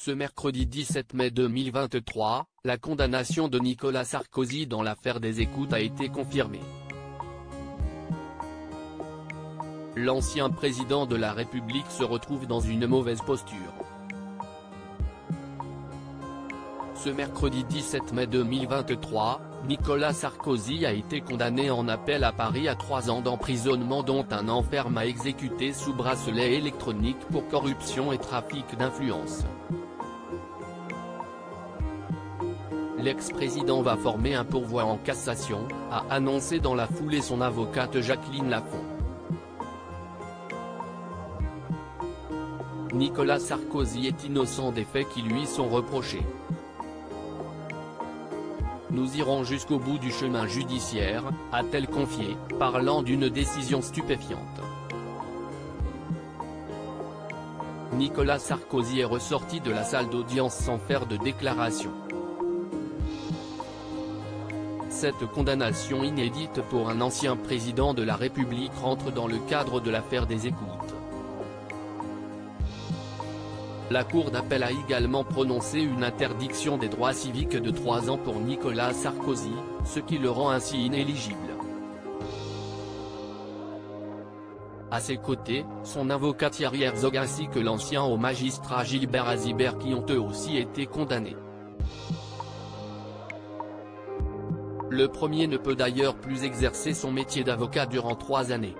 Ce mercredi 17 mai 2023, la condamnation de Nicolas Sarkozy dans l'affaire des écoutes a été confirmée. L'ancien président de la République se retrouve dans une mauvaise posture. Ce mercredi 17 mai 2023, Nicolas Sarkozy a été condamné en appel à Paris à 3 ans d'emprisonnement dont un an ferme à exécuter sous bracelet électronique pour corruption et trafic d'influence. L'ex-président va former un pourvoi en cassation, a annoncé dans la foulée son avocate Jacqueline Lafont. Nicolas Sarkozy est innocent des faits qui lui sont reprochés. Nous irons jusqu'au bout du chemin judiciaire, a-t-elle confié, parlant d'une décision stupéfiante. Nicolas Sarkozy est ressorti de la salle d'audience sans faire de déclaration. Cette condamnation inédite pour un ancien président de la République rentre dans le cadre de l'affaire des écoutes. La Cour d'appel a également prononcé une interdiction des droits civiques de 3 ans pour Nicolas Sarkozy, ce qui le rend ainsi inéligible. À ses côtés, son avocat Thierry Herzog ainsi que l'ancien haut magistrat Gilbert Azibert qui ont eux aussi été condamnés. Le premier ne peut d'ailleurs plus exercer son métier d'avocat durant 3 années.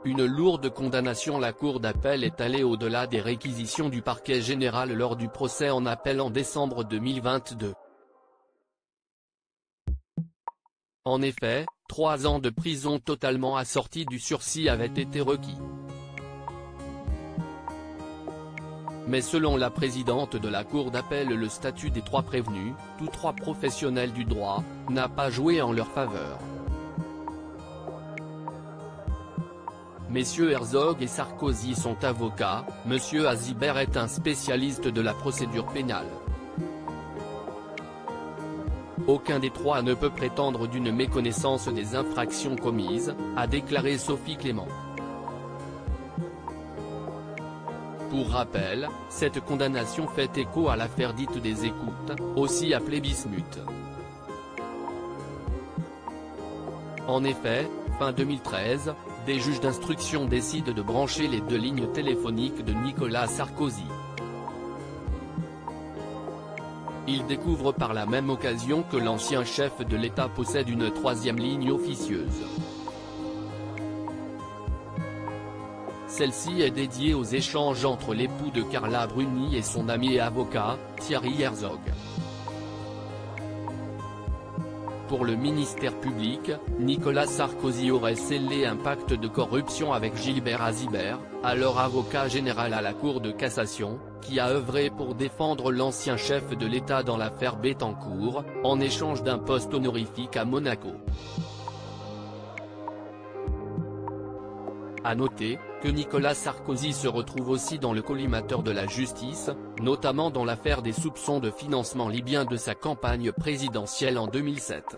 Une lourde condamnation. La Cour d'appel est allée au-delà des réquisitions du parquet général lors du procès en appel en décembre 2022. En effet, 3 ans de prison totalement assortis du sursis avaient été requis. Mais selon la présidente de la Cour d'appel, le statut des 3 prévenus, tous 3 professionnels du droit, n'a pas joué en leur faveur. Messieurs Herzog et Sarkozy sont avocats, Monsieur Azibert est un spécialiste de la procédure pénale. Aucun des 3 ne peut prétendre d'une méconnaissance des infractions commises, a déclaré Sophie Clément. Pour rappel, cette condamnation fait écho à l'affaire dite des écoutes, aussi appelée Bismuth. En effet, fin 2013, des juges d'instruction décident de brancher les 2 lignes téléphoniques de Nicolas Sarkozy. Ils découvrent par la même occasion que l'ancien chef de l'État possède une 3e ligne officieuse. Celle-ci est dédiée aux échanges entre l'époux de Carla Bruni et son ami et avocat, Thierry Herzog. Pour le ministère public, Nicolas Sarkozy aurait scellé un pacte de corruption avec Gilbert Azibert, alors avocat général à la Cour de cassation, qui a œuvré pour défendre l'ancien chef de l'État dans l'affaire Bettencourt, en échange d'un poste honorifique à Monaco. À noter, que Nicolas Sarkozy se retrouve aussi dans le collimateur de la justice, notamment dans l'affaire des soupçons de financement libyen de sa campagne présidentielle en 2007.